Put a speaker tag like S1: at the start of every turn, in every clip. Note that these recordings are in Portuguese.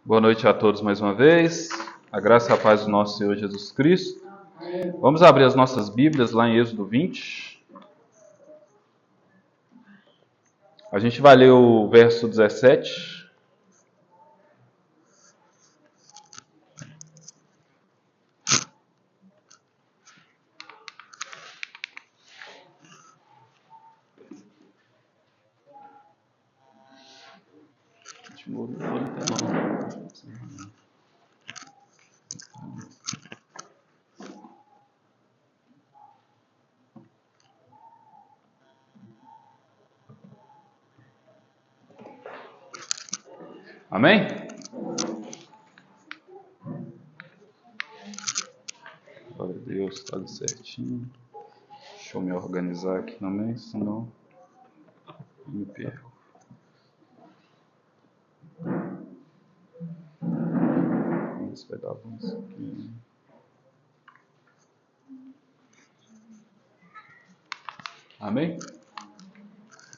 S1: Boa noite a todos mais uma vez. A graça e a paz do nosso Senhor Jesus Cristo. Vamos abrir as nossas Bíblias lá em Êxodo 20. A gente vai ler o verso 17. Amém? Glória a Deus, está tudo certinho. Deixa eu me organizar aqui também, senão eu me perco. Isso vai dar bom isso aqui. Amém?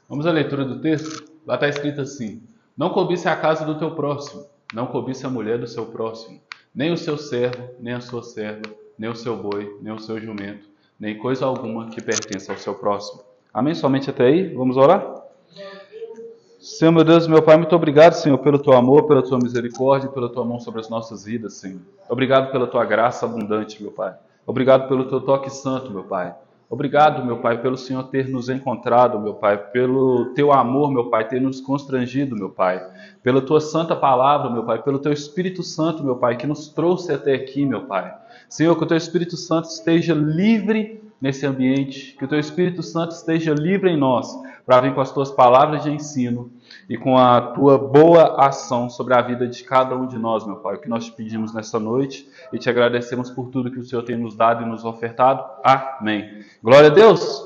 S1: Vamos à leitura do texto. Lá está escrito assim: não cobice a casa do teu próximo, não cobice a mulher do seu próximo, nem o seu servo, nem a sua serva, nem o seu boi, nem o seu jumento, nem coisa alguma que pertença ao seu próximo. Amém? Somente até aí? Vamos orar? Senhor, meu Deus, meu Pai, muito obrigado, Senhor, pelo Teu amor, pela Tua misericórdia e pela Tua mão sobre as nossas vidas, Senhor. Obrigado pela Tua graça abundante, meu Pai. Obrigado pelo Teu toque santo, meu Pai. Obrigado, meu Pai, pelo Senhor ter nos encontrado, meu Pai, pelo Teu amor, meu Pai, ter nos constrangido, meu Pai, pela Tua santa palavra, meu Pai, pelo Teu Espírito Santo, meu Pai, que nos trouxe até aqui, meu Pai. Senhor, que o Teu Espírito Santo esteja livre nesse ambiente, que o Teu Espírito Santo esteja livre em nós, para vir com as Tuas palavras de ensino e com a Tua boa ação sobre a vida de cada um de nós, meu Pai. O que nós te pedimos nessa noite e te agradecemos por tudo que o Senhor tem nos dado e nos ofertado. Amém. Glória a Deus!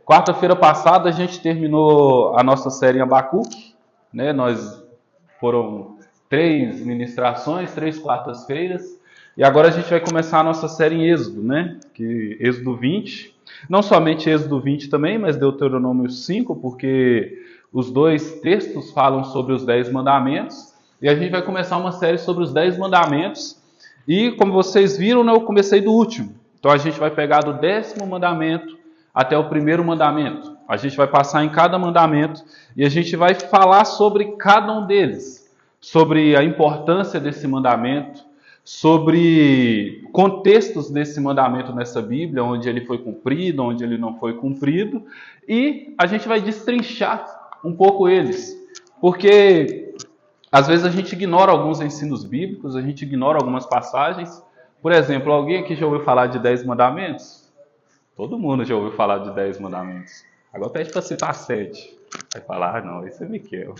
S1: Quarta-feira passada a gente terminou a nossa série em Abacuque, né? Foram 3 ministrações, 3 quartas-feiras, e agora a gente vai começar a nossa série em Êxodo, né? Êxodo 20. Não somente Êxodo 20 também, mas Deuteronômio 5, porque os 2 textos falam sobre os 10 mandamentos. E a gente vai começar uma série sobre os 10 mandamentos. E como vocês viram, eu comecei do último. Então a gente vai pegar do 10º mandamento até o 1º mandamento. A gente vai passar em cada mandamento e a gente vai falar sobre cada um deles. Sobre a importância desse mandamento, sobre contextos desse mandamento nessa Bíblia, onde ele foi cumprido, onde ele não foi cumprido, e a gente vai destrinchar um pouco eles, porque às vezes a gente ignora alguns ensinos bíblicos, a gente ignora algumas passagens. Por exemplo, alguém aqui já ouviu falar de 10 mandamentos? Todo mundo já ouviu falar de 10 mandamentos. Agora pede para citar 7. Vai falar, não, aí você me quebra.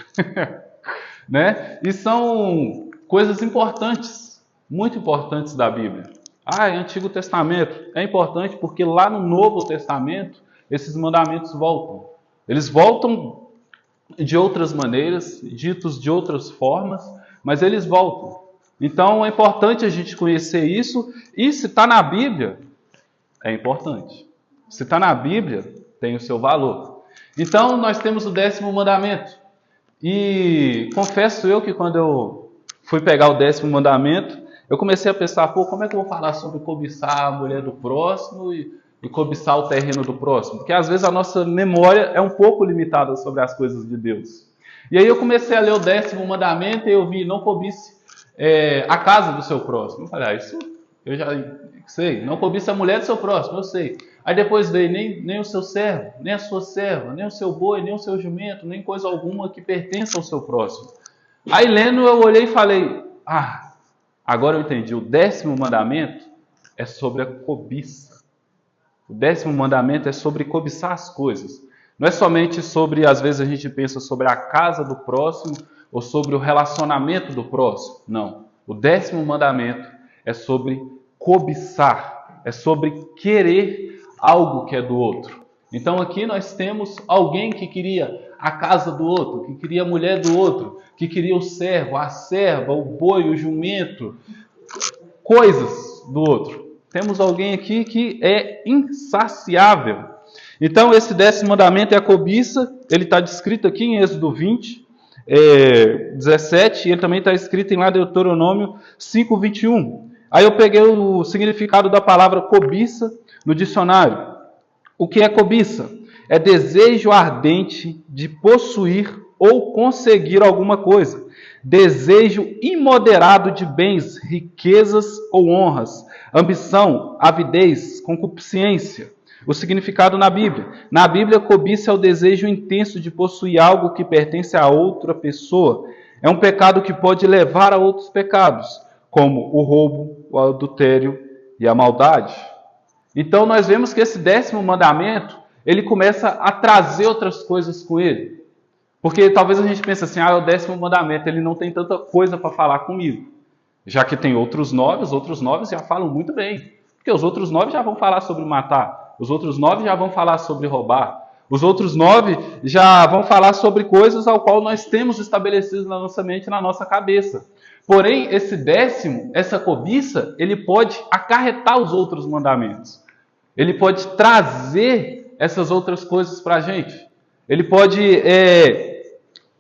S1: Né? E são coisas importantes, muito importantes da Bíblia. É Antigo Testamento. É importante porque lá no Novo Testamento esses mandamentos voltam. Eles voltam de outras maneiras, ditos de outras formas, mas eles voltam. Então é importante a gente conhecer isso, e se está na Bíblia, é importante. Se está na Bíblia, tem o seu valor. Então nós temos o 10º mandamento. E confesso eu que quando eu fui pegar o 10º mandamento, eu comecei a pensar, como é que eu vou falar sobre cobiçar a mulher do próximo e cobiçar o terreno do próximo? Porque às vezes a nossa memória é um pouco limitada sobre as coisas de Deus. E aí eu comecei a ler o 10º mandamento e eu vi, não cobice a casa do seu próximo. Eu falei, isso eu já sei. Não cobice a mulher do seu próximo, eu sei. Aí depois veio, nem o seu servo, nem a sua serva, nem o seu boi, nem o seu jumento, nem coisa alguma que pertença ao seu próximo. Aí lendo eu olhei e falei, agora eu entendi, o 10º mandamento é sobre a cobiça. O 10º mandamento é sobre cobiçar as coisas. Não é somente sobre, às vezes a gente pensa sobre a casa do próximo ou sobre o relacionamento do próximo. Não. O 10º mandamento é sobre cobiçar, é sobre querer algo que é do outro. Então aqui nós temos alguém que queria a casa do outro, que queria a mulher do outro, que queria o servo, a serva, o boi, o jumento, coisas do outro. Temos alguém aqui que é insaciável. Então esse 10º mandamento é a cobiça, ele está descrito aqui em Êxodo 20. 17, e ele também está escrito em lá Deuteronômio 5:21. Aí eu peguei o significado da palavra cobiça no dicionário. O que é cobiça? É desejo ardente de possuir ou conseguir alguma coisa. Desejo imoderado de bens, riquezas ou honras. Ambição, avidez, concupiscência. O significado na Bíblia. Na Bíblia, cobiça é o desejo intenso de possuir algo que pertence a outra pessoa. É um pecado que pode levar a outros pecados, como o roubo, o adultério e a maldade. Então nós vemos que esse 10º mandamento, ele começa a trazer outras coisas com ele. Porque talvez a gente pense assim, é o 10º mandamento, ele não tem tanta coisa para falar comigo. Já que tem outros 9, os outros 9 já falam muito bem. Porque os outros 9 já vão falar sobre matar. Os outros 9 já vão falar sobre roubar. Os outros 9 já vão falar sobre coisas ao qual nós temos estabelecido na nossa mente, na nossa cabeça. Porém, esse 10º, essa cobiça, ele pode acarretar os outros mandamentos. Ele pode trazer essas outras coisas para a gente. Ele pode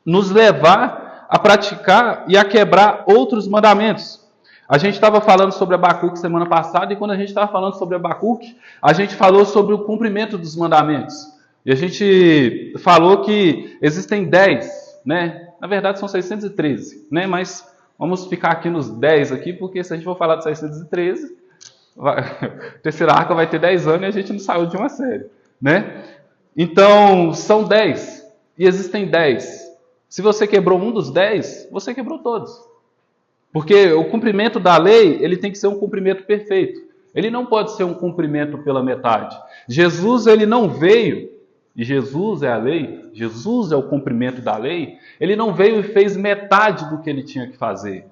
S1: nos levar a praticar e a quebrar outros mandamentos. A gente estava falando sobre Abacuque semana passada, e quando a gente estava falando sobre Abacuque, a gente falou sobre o cumprimento dos mandamentos. E a gente falou que existem 10, né? Na verdade são 613, né? Mas vamos ficar aqui nos 10 aqui, porque se a gente for falar de 613, a terceira arca vai ter 10 anos e a gente não saiu de uma série, né? Então, são 10, e existem 10. Se você quebrou um dos 10, você quebrou todos. Porque o cumprimento da lei, ele tem que ser um cumprimento perfeito. Ele não pode ser um cumprimento pela metade. Jesus, ele não veio, e Jesus é a lei, Jesus é o cumprimento da lei, ele não veio e fez metade do que ele tinha que fazer.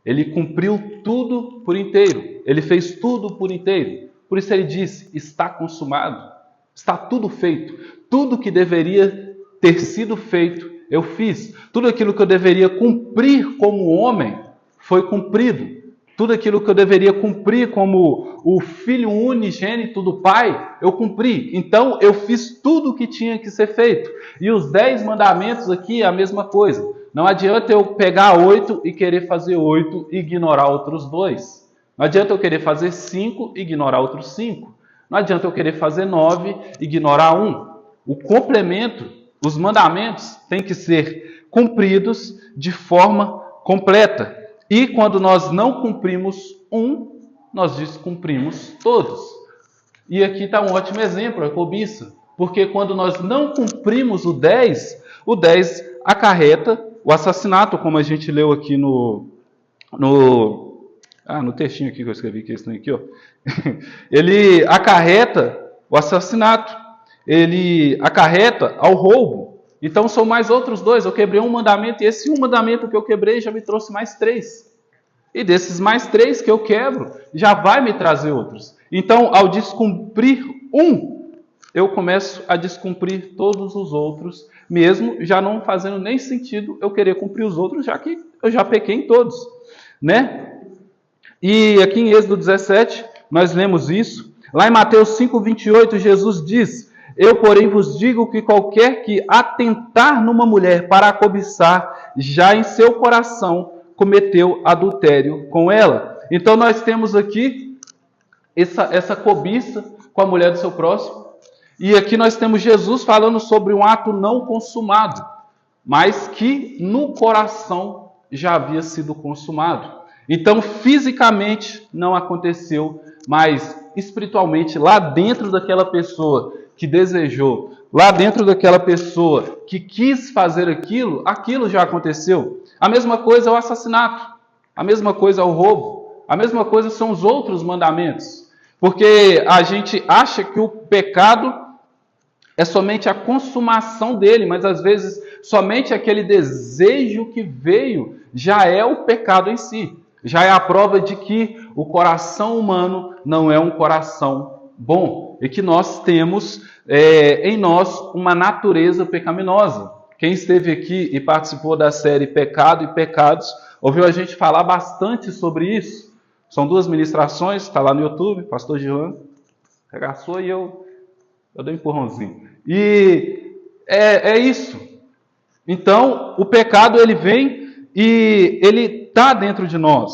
S1: Ele cumpriu tudo por inteiro. Ele fez tudo por inteiro. Por isso ele disse, está consumado. Está tudo feito. Tudo que deveria ter sido feito, eu fiz. Tudo aquilo que eu deveria cumprir como homem, foi cumprido. Tudo aquilo que eu deveria cumprir como o filho unigênito do Pai, eu cumpri. Então, eu fiz tudo o que tinha que ser feito. E os 10 mandamentos aqui é a mesma coisa. Não adianta eu pegar 8 e querer fazer 8 e ignorar outros 2. Não adianta eu querer fazer 5 e ignorar outros 5. Não adianta eu querer fazer 9 e ignorar 1. O complemento, os mandamentos têm que ser cumpridos de forma completa. E quando nós não cumprimos um, nós descumprimos todos. E aqui está um ótimo exemplo, a cobiça. Porque quando nós não cumprimos o 10 acarreta o assassinato, como a gente leu aqui no textinho aqui que eu escrevi, que é esse aqui, ó. Ele acarreta o assassinato, ele acarreta ao roubo. Então são mais outros 2. Eu quebrei um mandamento, e esse um mandamento que eu quebrei já me trouxe mais 3. E desses mais 3 que eu quebro, já vai me trazer outros. Então, ao descumprir um, eu começo a descumprir todos os outros, mesmo já não fazendo nem sentido eu querer cumprir os outros, já que eu já pequei em todos, né? E aqui em Êxodo 17, nós lemos isso. Lá em Mateus 5:28, Jesus diz: eu, porém, vos digo que qualquer que atentar numa mulher para a cobiçar, já em seu coração cometeu adultério com ela. Então nós temos aqui essa cobiça com a mulher do seu próximo. E aqui nós temos Jesus falando sobre um ato não consumado, mas que no coração já havia sido consumado. Então, fisicamente não aconteceu, mas espiritualmente, lá dentro daquela pessoa que desejou, lá dentro daquela pessoa que quis fazer aquilo, aquilo já aconteceu. A mesma coisa é o assassinato, a mesma coisa é o roubo, a mesma coisa são os outros mandamentos. Porque a gente acha que o pecado é somente a consumação dele, mas às vezes somente aquele desejo que veio já é o pecado em si. Já é a prova de que o coração humano não é um coração bom e que nós temos em nós uma natureza pecaminosa. Quem esteve aqui e participou da série Pecado e Pecados, ouviu a gente falar bastante sobre isso. São 2 ministrações, está lá no YouTube, pastor Jean regaçou e eu dei um empurrãozinho. E é isso. Então, o pecado, ele vem e ele está dentro de nós.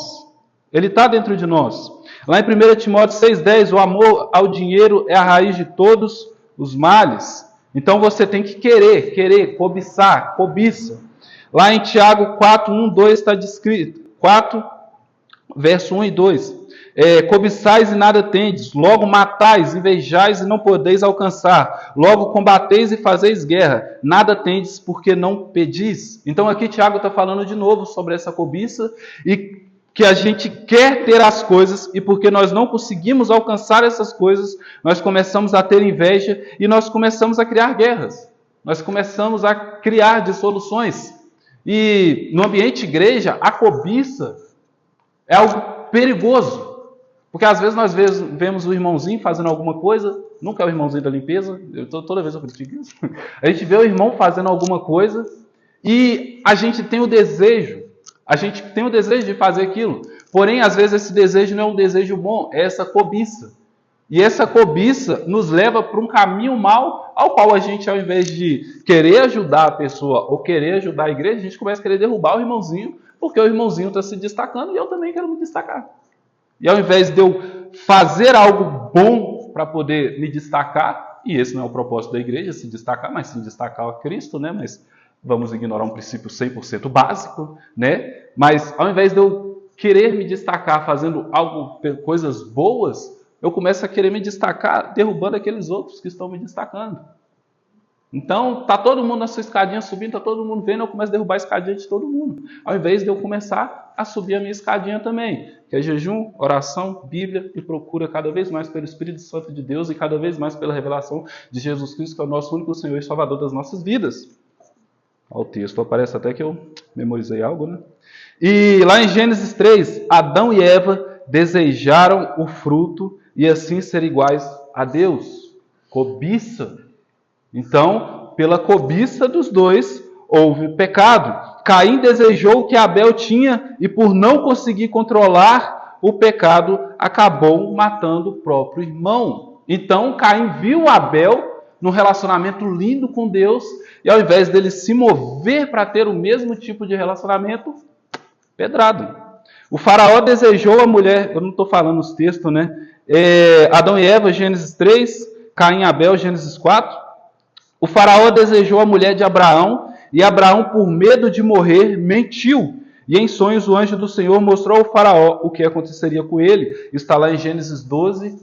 S1: Ele está dentro de nós. Lá em 1 Timóteo 6,10, o amor ao dinheiro é a raiz de todos os males. Então, você tem que querer, cobiçar, cobiça. Lá em Tiago 4, 1, 2 está descrito. 4, verso 1 e 2. Cobiçais e nada tendes, logo matais, invejais e não podeis alcançar, logo combateis e fazeis guerra, nada tendes porque não pedis. Então aqui Tiago está falando de novo sobre essa cobiça e que a gente quer ter as coisas e porque nós não conseguimos alcançar essas coisas, nós começamos a ter inveja e nós começamos a criar guerras, nós começamos a criar dissoluções. E no ambiente igreja, a cobiça é algo perigoso. Porque às vezes nós vemos o irmãozinho fazendo alguma coisa, nunca é o irmãozinho da limpeza, toda vez eu critico isso. A gente vê o irmão fazendo alguma coisa e a gente tem o desejo de fazer aquilo. Porém, às vezes esse desejo não é um desejo bom, é essa cobiça. E essa cobiça nos leva para um caminho mau, ao qual a gente, ao invés de querer ajudar a pessoa ou querer ajudar a igreja, a gente começa a querer derrubar o irmãozinho, porque o irmãozinho está se destacando e eu também quero me destacar. E ao invés de eu fazer algo bom para poder me destacar, e esse não é o propósito da igreja, se destacar, mas se destacar a Cristo, né? Mas vamos ignorar um princípio 100% básico, né? Mas ao invés de eu querer me destacar fazendo coisas boas, eu começo a querer me destacar derrubando aqueles outros que estão me destacando. Então, está todo mundo na sua escadinha subindo, está todo mundo vendo, eu começo a derrubar a escadinha de todo mundo. Ao invés de eu começar a subir a minha escadinha também, que é jejum, oração, Bíblia e procura cada vez mais pelo Espírito Santo de Deus e cada vez mais pela revelação de Jesus Cristo, que é o nosso único Senhor e Salvador das nossas vidas. Olha o texto, parece até que eu memorizei algo, né? E lá em Gênesis 3, Adão e Eva desejaram o fruto e assim ser iguais a Deus. Cobiça. Então, pela cobiça dos dois, houve pecado. Caim desejou o que Abel tinha e por não conseguir controlar o pecado, acabou matando o próprio irmão. Então, Caim viu Abel num relacionamento lindo com Deus e ao invés dele se mover para ter o mesmo tipo de relacionamento, pedrado. O faraó desejou a mulher, eu não estou falando os textos, né? Adão e Eva, Gênesis 3, Caim e Abel, Gênesis 4. O faraó desejou a mulher de Abraão, e Abraão, por medo de morrer, mentiu. E em sonhos o anjo do Senhor mostrou ao faraó o que aconteceria com ele. Está lá em Gênesis 12,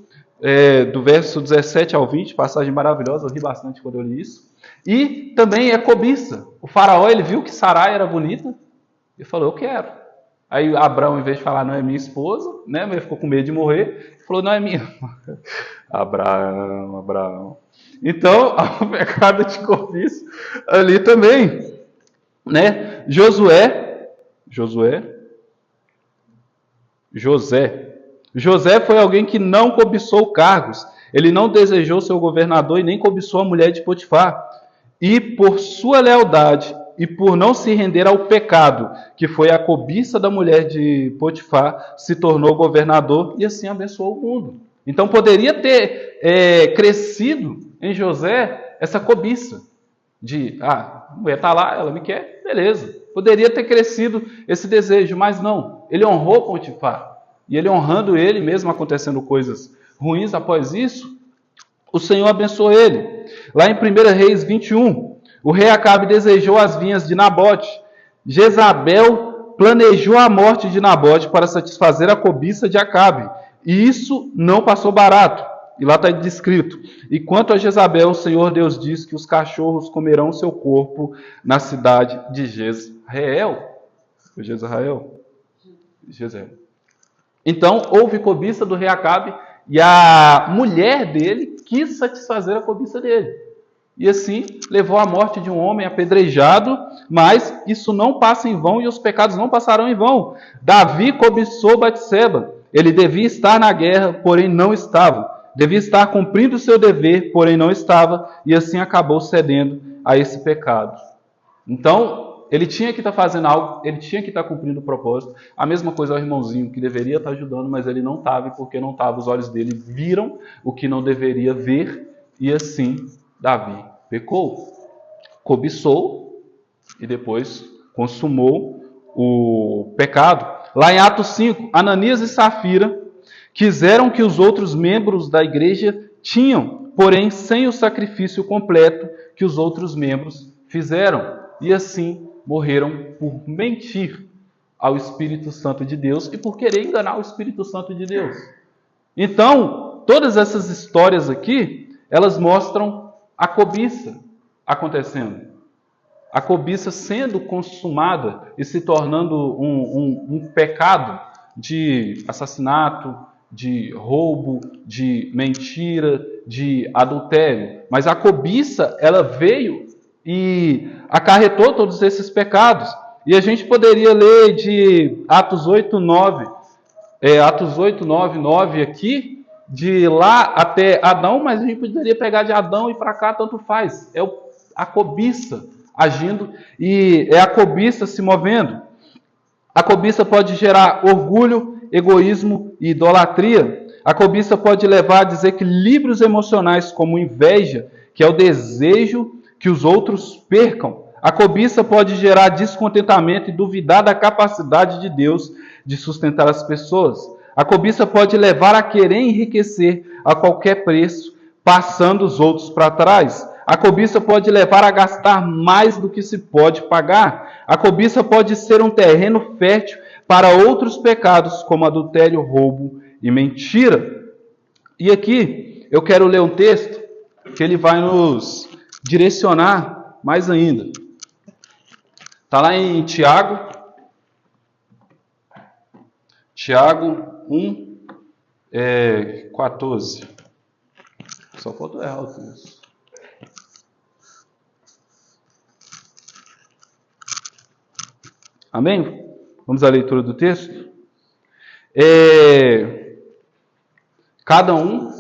S1: do verso 17 ao 20, passagem maravilhosa, eu ri bastante quando eu li isso. E também é cobiça. O faraó, ele viu que Sarai era bonita, e falou, eu quero. Aí Abraão, em vez de falar, não é minha esposa, né, mas ele ficou com medo de morrer, falou, não é minha. Abraão. Então, há um pecado de cobiça ali também, né? José foi alguém que não cobiçou cargos. Ele não desejou ser o governador e nem cobiçou a mulher de Potifar. E por sua lealdade e por não se render ao pecado, que foi a cobiça da mulher de Potifar, se tornou governador e assim abençoou o mundo. Então poderia ter crescido em José essa cobiça de, a mulher está lá, ela me quer, beleza. Poderia ter crescido esse desejo, mas não. Ele honrou Potifar. E ele honrando ele, mesmo acontecendo coisas ruins após isso, o Senhor abençoou ele. Lá em 1 Reis 21, o rei Acabe desejou as vinhas de Nabote. Jezabel planejou a morte de Nabote para satisfazer a cobiça de Acabe. E isso não passou barato. E lá está descrito. E quanto a Jezabel, o Senhor Deus diz que os cachorros comerão seu corpo na cidade de Jezreel. Jezreel. Então, houve cobiça do rei Acabe e a mulher dele quis satisfazer a cobiça dele. E assim, levou à morte de um homem apedrejado, mas isso não passa em vão e os pecados não passarão em vão. Davi cobiçou Batseba. Ele devia estar na guerra, porém não estava. Devia estar cumprindo o seu dever, porém não estava, e assim acabou cedendo a esse pecado. Então, ele tinha que estar fazendo algo, ele tinha que estar cumprindo o propósito. A mesma coisa ao irmãozinho, que deveria estar ajudando, mas ele não estava, e porque não estava, os olhos dele viram o que não deveria ver, e assim Davi pecou, cobiçou, e depois consumou o pecado. Lá em Atos 5, Ananias e Safira quiseram que os outros membros da igreja tinham, porém sem o sacrifício completo que os outros membros fizeram. E assim morreram por mentir ao Espírito Santo de Deus e por querer enganar o Espírito Santo de Deus. Então, todas essas histórias aqui, elas mostram a cobiça acontecendo. A cobiça sendo consumada e se tornando um pecado de assassinato, de roubo, de mentira, de adultério. Mas a cobiça, ela veio e acarretou todos esses pecados. E a gente poderia ler de Atos 8, 9, Atos 8, 9, 9 aqui, de lá até Adão, mas a gente poderia pegar de Adão e para cá, tanto faz. É a cobiça agindo e é a cobiça se movendo. A cobiça pode gerar orgulho, egoísmo e idolatria. A cobiça pode levar a desequilíbrios emocionais como inveja, que é o desejo que os outros percam. A cobiça pode gerar descontentamento e duvidar da capacidade de Deus de sustentar as pessoas. A cobiça pode levar a querer enriquecer a qualquer preço, passando os outros para trás. A cobiça pode levar a gastar mais do que se pode pagar. A cobiça pode ser um terreno fértil para outros pecados, como adultério, roubo e mentira. E aqui eu quero ler um texto que ele vai nos direcionar mais ainda. Está lá em Tiago 1, 14. Só falta errar o texto. Amém? Vamos à leitura do texto? Cada um,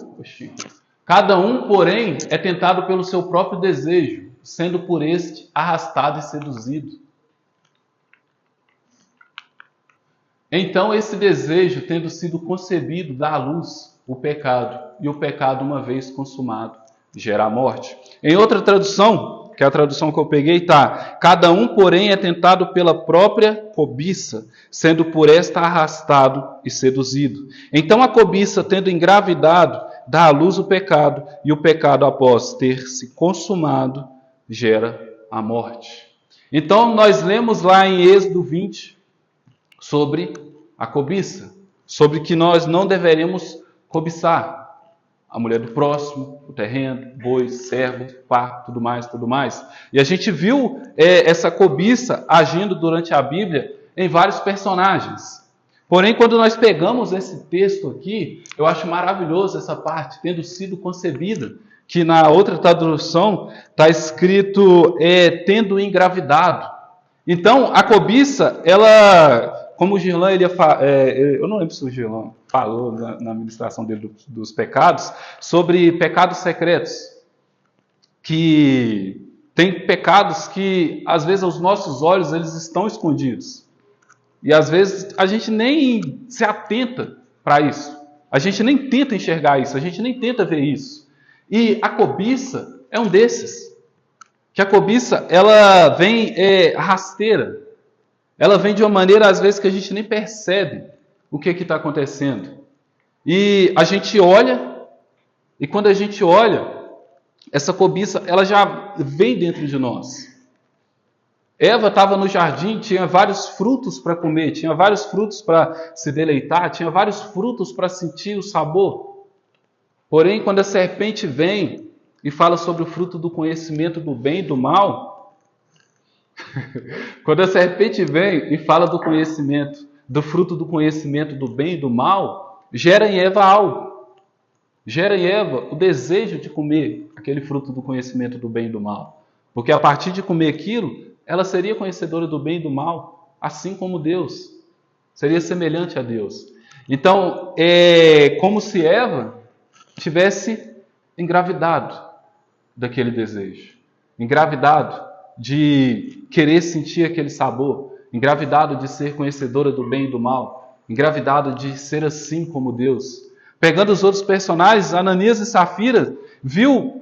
S1: porém, é tentado pelo seu próprio desejo, sendo por este arrastado e seduzido. Então, esse desejo, tendo sido concebido, dá à luz o pecado, e o pecado, uma vez consumado, gera a morte. Em outra tradução, que é a tradução que eu peguei, está: cada um, porém, é tentado pela própria cobiça, sendo por esta arrastado e seduzido. Então, a cobiça, tendo engravidado, dá à luz o pecado, e o pecado, após ter se consumado, gera a morte. Então, nós lemos lá em Êxodo 20 sobre a cobiça, sobre que nós não deveremos cobiçar a mulher do próximo, o terreno, bois, servos, parto, tudo mais. E a gente viu essa cobiça agindo durante a Bíblia em vários personagens. Porém, quando nós pegamos esse texto aqui, eu acho maravilhoso essa parte, tendo sido concebida, que na outra tradução está escrito tendo engravidado. Então, a cobiça, ela, como o Girlan, eu não lembro se o Girlan falou na ministração dele dos pecados, sobre pecados secretos, que tem pecados que, às vezes, aos nossos olhos, eles estão escondidos. E, às vezes, a gente nem se atenta para isso. A gente nem tenta enxergar isso, a gente nem tenta ver isso. E a cobiça é um desses. Que a cobiça, ela vem rasteira. Ela vem de uma maneira, às vezes, que a gente nem percebe o que está acontecendo. E a gente olha, e quando a gente olha, essa cobiça, ela já vem dentro de nós. Eva estava no jardim, tinha vários frutos para comer, tinha vários frutos para se deleitar, tinha vários frutos para sentir o sabor. Porém, quando a serpente vem e fala sobre o fruto do conhecimento do bem e do mal, quando a serpente vem e fala do fruto do conhecimento do bem e do mal, gera em Eva algo. Gera em Eva o desejo de comer aquele fruto do conhecimento do bem e do mal. Porque a partir de comer aquilo, ela seria conhecedora do bem e do mal, assim como Deus. Seria semelhante a Deus. Então, é como se Eva tivesse engravidado daquele desejo. Engravidado de querer sentir aquele sabor. Engravidado de ser conhecedora do bem e do mal. Engravidado de ser assim como Deus. Pegando os outros personagens, Ananias e Safira viu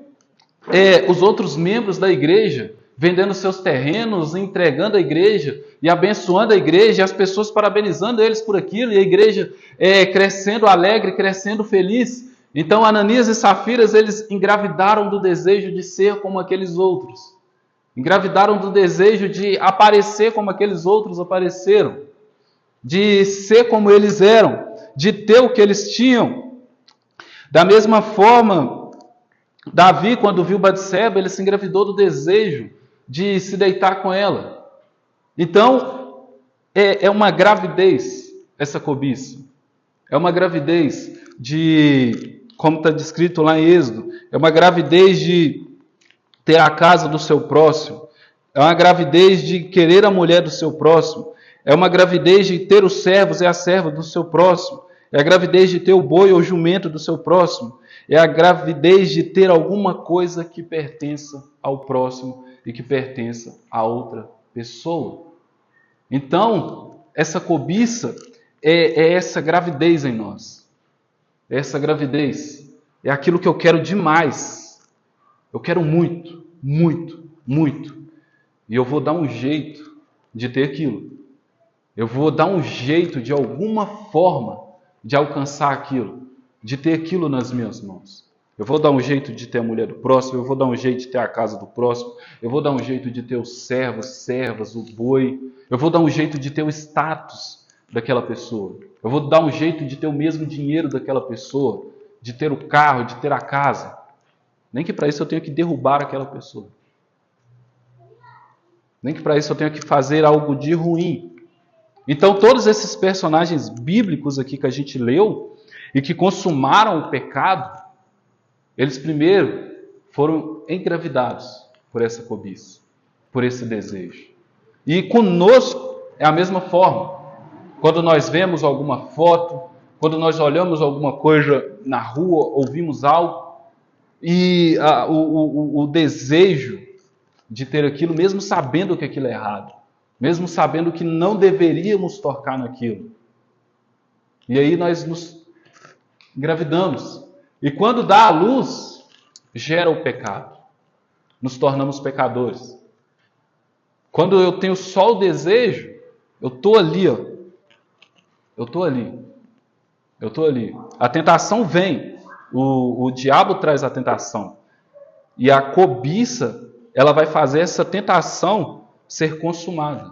S1: os outros membros da igreja vendendo seus terrenos, entregando a igreja e abençoando a igreja, e as pessoas parabenizando eles por aquilo, e a igreja crescendo alegre, crescendo feliz. Então Ananias e Safiras, eles engravidaram do desejo de ser como aqueles outros. Engravidaram do desejo de aparecer como aqueles outros apareceram. De ser como eles eram. De ter o que eles tinham. Da mesma forma, Davi, quando viu Batseba, ele se engravidou do desejo de se deitar com ela. Então, é uma gravidez essa cobiça. É uma gravidez de, como está descrito lá em Êxodo, é uma gravidez de ter a casa do seu próximo. É uma gravidez de querer a mulher do seu próximo. É uma gravidez de ter os servos e as servas do seu próximo. É a gravidez de ter o boi ou o jumento do seu próximo. É a gravidez de ter alguma coisa que pertença ao próximo e que pertença a outra pessoa. Então, essa cobiça é essa gravidez em nós. Essa gravidez é aquilo que eu quero demais. Eu quero muito, muito, muito. E eu vou dar um jeito de ter aquilo. Eu vou dar um jeito, de alguma forma, de alcançar aquilo, de ter aquilo nas minhas mãos. Eu vou dar um jeito de ter a mulher do próximo, eu vou dar um jeito de ter a casa do próximo, eu vou dar um jeito de ter os servos, servas, o boi, eu vou dar um jeito de ter o status daquela pessoa, eu vou dar um jeito de ter o mesmo dinheiro daquela pessoa, de ter o carro, de ter a casa. Nem que para isso eu tenha que derrubar aquela pessoa. Nem que para isso eu tenha que fazer algo de ruim. Então todos esses personagens bíblicos aqui que a gente leu, e que consumaram o pecado, eles primeiro foram engravidados por essa cobiça, por esse desejo. E conosco é a mesma forma. Quando nós vemos alguma foto, quando nós olhamos alguma coisa na rua, ouvimos algo, e o desejo de ter aquilo, mesmo sabendo que aquilo é errado, mesmo sabendo que não deveríamos tocar naquilo. E aí nós nos engravidamos. E quando dá a luz, gera o pecado. Nos tornamos pecadores. Quando eu tenho só o desejo, eu estou ali, ó. Eu estou ali. Eu estou ali. A tentação vem. O diabo traz a tentação. E a cobiça, ela vai fazer essa tentação ser consumada.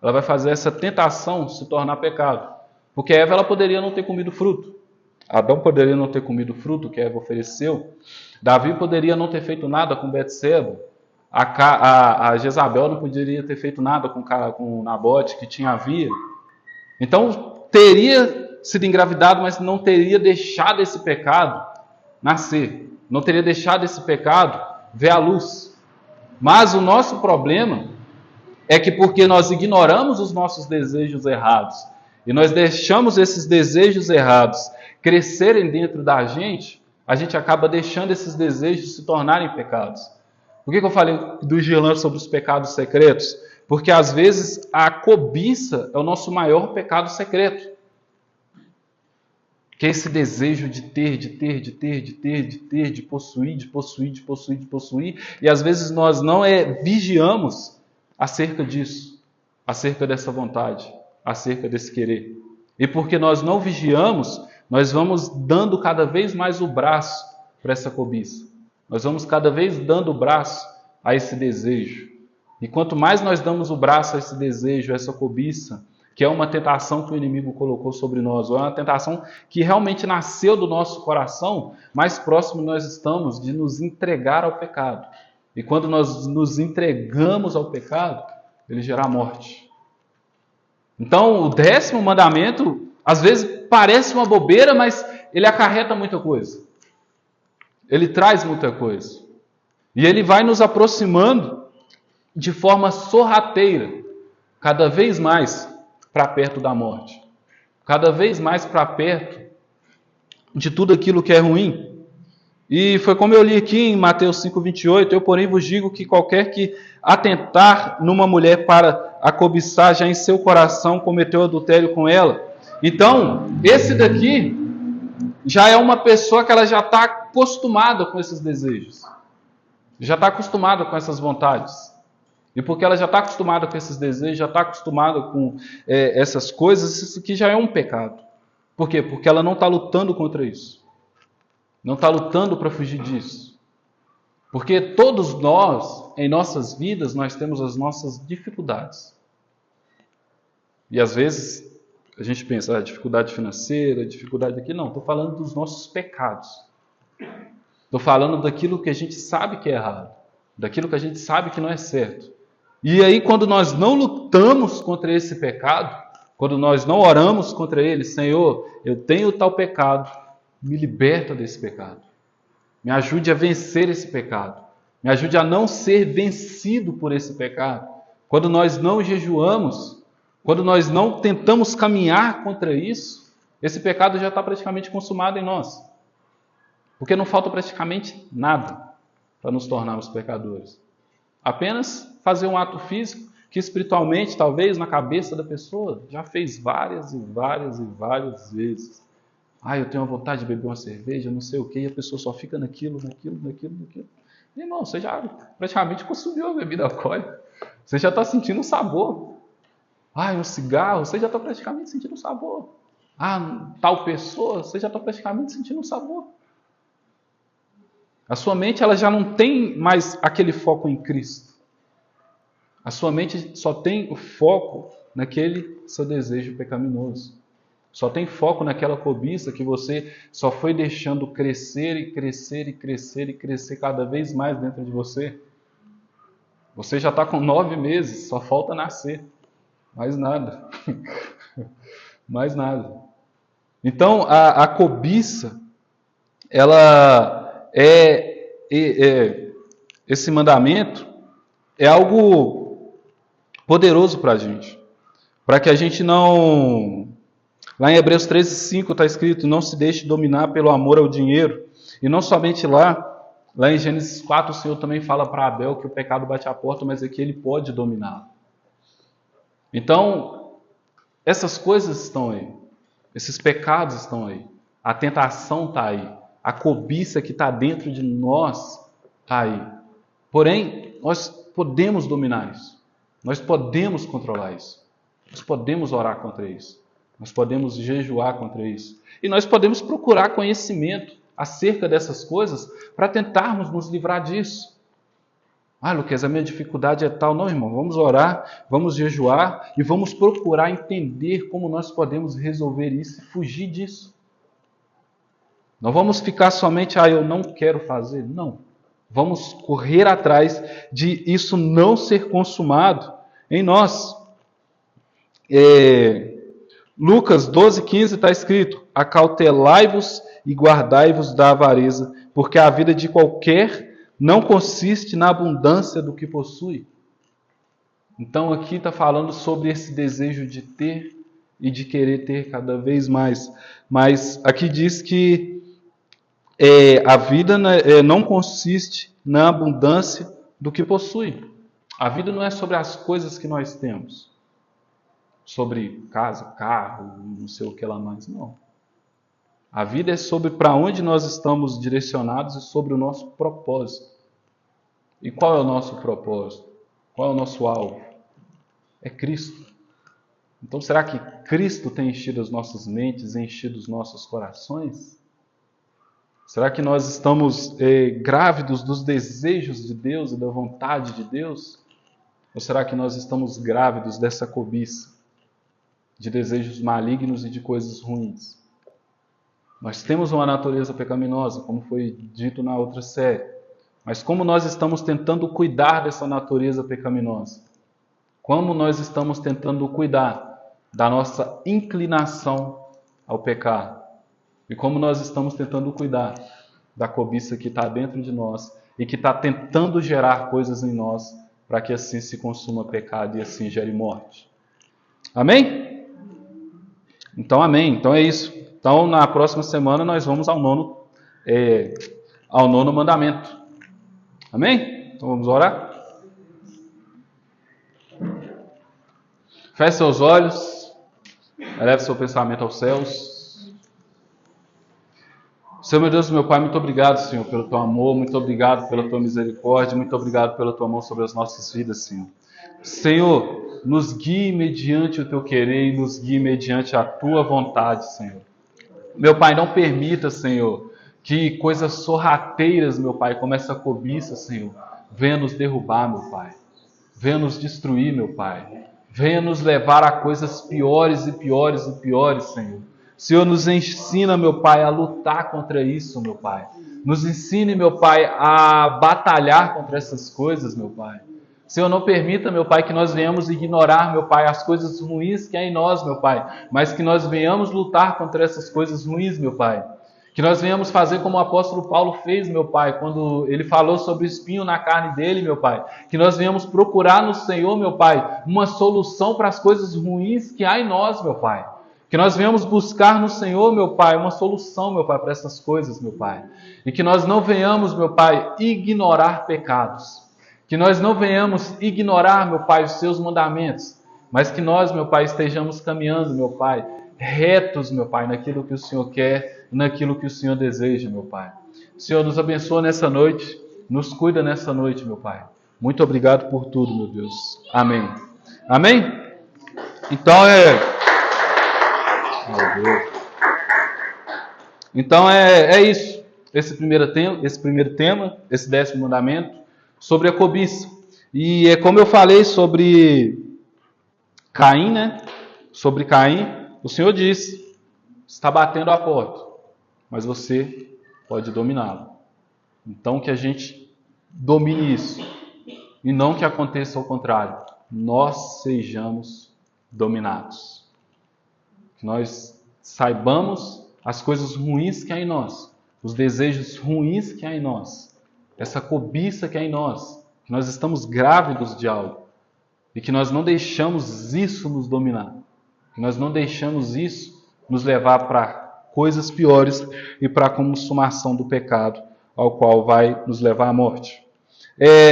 S1: Ela vai fazer essa tentação se tornar pecado. Porque Eva, ela poderia não ter comido fruto. Adão poderia não ter comido o fruto que Eva ofereceu. Davi poderia não ter feito nada com Betseba. A Jezabel não poderia ter feito nada com Nabote, que tinha Via. Então, teria sido engravidado, mas não teria deixado esse pecado nascer. Não teria deixado esse pecado ver a luz. Mas o nosso problema é que porque nós ignoramos os nossos desejos errados, e nós deixamos esses desejos errados crescerem dentro da gente, a gente acaba deixando esses desejos se tornarem pecados. Por que eu falei do Girlan sobre os pecados secretos? Porque às vezes a cobiça é o nosso maior pecado secreto. Que é esse desejo de ter, de possuir, e às vezes nós não vigiamos acerca disso, acerca dessa vontade, acerca desse querer. E porque nós não vigiamos, nós vamos dando cada vez mais o braço para essa cobiça. Nós vamos cada vez dando o braço a esse desejo. E quanto mais nós damos o braço a esse desejo, a essa cobiça, que é uma tentação que o inimigo colocou sobre nós, ou é uma tentação que realmente nasceu do nosso coração, mais próximo nós estamos de nos entregar ao pecado. E quando nós nos entregamos ao pecado, ele gera a morte. Então, o 10º mandamento, às vezes parece uma bobeira, mas ele acarreta muita coisa. Ele traz muita coisa. E ele vai nos aproximando de forma sorrateira, cada vez mais para perto da morte. Cada vez mais para perto de tudo aquilo que é ruim. E foi como eu li aqui em Mateus 5,28, eu porém vos digo que qualquer que atentar numa mulher para a cobiçar, já em seu coração cometeu adultério com ela. Então, esse daqui já é uma pessoa que ela já está acostumada com esses desejos. Já está acostumada com essas vontades. E porque ela já está acostumada com esses desejos, já está acostumada com essas coisas, isso aqui já é um pecado. Por quê? Porque ela não está lutando contra isso. Não está lutando para fugir disso. Porque todos nós, em nossas vidas, nós temos as nossas dificuldades. E às vezes a gente pensa, dificuldade financeira, dificuldade aqui. Não, estou falando dos nossos pecados. Estou falando daquilo que a gente sabe que é errado. Daquilo que a gente sabe que não é certo. E aí, quando nós não lutamos contra esse pecado, quando nós não oramos contra ele, Senhor, eu tenho tal pecado, me liberta desse pecado. Me ajude a vencer esse pecado. Me ajude a não ser vencido por esse pecado. Quando nós não jejuamos, quando nós não tentamos caminhar contra isso, esse pecado já está praticamente consumado em nós. Porque não falta praticamente nada para nos tornarmos pecadores. Apenas fazer um ato físico que espiritualmente, talvez, na cabeça da pessoa, já fez várias e várias e várias vezes. Eu tenho uma vontade de beber uma cerveja, não sei o quê, e a pessoa só fica naquilo. Irmão, você já praticamente consumiu a bebida alcoólica. Você já está sentindo o sabor. Um cigarro, você já está praticamente sentindo o sabor. Tal pessoa, você já está praticamente sentindo o sabor. A sua mente ela já não tem mais aquele foco em Cristo. A sua mente só tem o foco naquele seu desejo pecaminoso. Só tem foco naquela cobiça que você só foi deixando crescer e crescer e crescer e crescer cada vez mais dentro de você. Você já está com 9 meses, só falta nascer. Mais nada. Mais nada. Então, a cobiça, ela esse mandamento é algo poderoso para a gente. Para que a gente não... Lá em Hebreus 13:5 está escrito, não se deixe dominar pelo amor ao dinheiro. E não somente lá em Gênesis 4 o Senhor também fala para Abel que o pecado bate à porta, mas é que ele pode dominar. Então, essas coisas estão aí. Esses pecados estão aí. A tentação está aí. A cobiça que está dentro de nós está aí. Porém, nós podemos dominar isso. Nós podemos controlar isso. Nós podemos orar contra isso. Nós podemos jejuar contra isso. E nós podemos procurar conhecimento acerca dessas coisas para tentarmos nos livrar disso. Lucas, a minha dificuldade é tal. Não, irmão, vamos orar, vamos jejuar e vamos procurar entender como nós podemos resolver isso e fugir disso. Não vamos ficar somente, eu não quero fazer. Não. Vamos correr atrás de isso não ser consumado em nós. Lucas 12:15 está escrito, acautelai-vos e guardai-vos da avareza, porque a vida de qualquer não consiste na abundância do que possui. Então aqui está falando sobre esse desejo de ter e de querer ter cada vez mais. Mas aqui diz que a vida não consiste na abundância do que possui. A vida não é sobre as coisas que nós temos. Sobre casa, carro, não sei o que lá mais, não. A vida é sobre para onde nós estamos direcionados e sobre o nosso propósito. E qual é o nosso propósito? Qual é o nosso alvo? É Cristo. Então, será que Cristo tem enchido as nossas mentes, enchido os nossos corações? Será que nós estamos grávidos dos desejos de Deus e da vontade de Deus? Ou será que nós estamos grávidos dessa cobiça, de desejos malignos e de coisas ruins? Nós temos uma natureza pecaminosa, como foi dito na outra série. Mas como nós estamos tentando cuidar dessa natureza pecaminosa? Como nós estamos tentando cuidar da nossa inclinação ao pecado? E como nós estamos tentando cuidar da cobiça que está dentro de nós e que está tentando gerar coisas em nós para que assim se consuma pecado e assim gere morte? Amém? Então, amém. Então é isso. Então, na próxima semana nós vamos ao nono mandamento. Amém? Então vamos orar? Feche seus olhos, eleve seu pensamento aos céus. Senhor, meu Deus, meu Pai, muito obrigado, Senhor, pelo Teu amor, muito obrigado pela Tua misericórdia, muito obrigado pela Tua mão sobre as nossas vidas, Senhor. Senhor, nos guie mediante o teu querer e nos guie mediante a tua vontade, Senhor. Meu Pai, não permita, Senhor, que coisas sorrateiras, meu Pai, como essa cobiça, Senhor, venha nos derrubar, meu Pai. Venha nos destruir, meu Pai. Venha nos levar a coisas piores e piores e piores, Senhor. Senhor, nos ensina, meu Pai, a lutar contra isso, meu Pai. Nos ensine, meu Pai, a batalhar contra essas coisas, meu Pai. Senhor, não permita, meu Pai, que nós venhamos ignorar, meu Pai, as coisas ruins que há em nós, meu Pai, mas que nós venhamos lutar contra essas coisas ruins, meu Pai. Que nós venhamos fazer como o apóstolo Paulo fez, meu Pai, quando ele falou sobre o espinho na carne dele, meu Pai. Que nós venhamos procurar no Senhor, meu Pai, uma solução para as coisas ruins que há em nós, meu Pai. Que nós venhamos buscar no Senhor, meu Pai, uma solução, meu Pai, para essas coisas, meu Pai. E que nós não venhamos, meu Pai, ignorar pecados. Que nós não venhamos ignorar, meu Pai, os seus mandamentos. Mas que nós, meu Pai, estejamos caminhando, meu Pai, retos, meu Pai, naquilo que o Senhor quer, naquilo que o Senhor deseja, meu Pai. Senhor, nos abençoa nessa noite, nos cuida nessa noite, meu Pai. Muito obrigado por tudo, meu Deus. Amém. Amém? Então é isso. Esse primeiro tema, esse 10º mandamento, sobre a cobiça. E é como eu falei sobre Caim, né? Sobre Caim, o Senhor disse: está batendo a porta, mas você pode dominá-lo. Então que a gente domine isso. E não que aconteça ao contrário. Nós sejamos dominados. Que nós saibamos as coisas ruins que há em nós, os desejos ruins que há em nós, essa cobiça que há em nós, que nós estamos grávidos de algo e que nós não deixamos isso nos dominar, que nós não deixamos isso nos levar para coisas piores e para a consumação do pecado, ao qual vai nos levar à morte.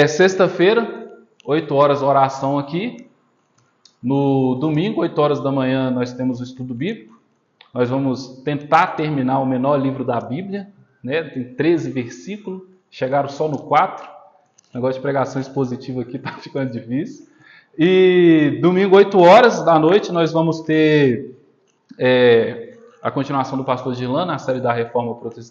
S1: Sexta-feira, 8 horas, oração aqui. No domingo, 8 horas da manhã, nós temos o estudo bíblico. Nós vamos tentar terminar o menor livro da Bíblia, né? Tem 13 versículos, chegaram só no 4. Negócio de pregação expositiva aqui está ficando difícil. E domingo, 8 horas da noite, nós vamos ter a continuação do pastor Gilan na série da Reforma Protestante.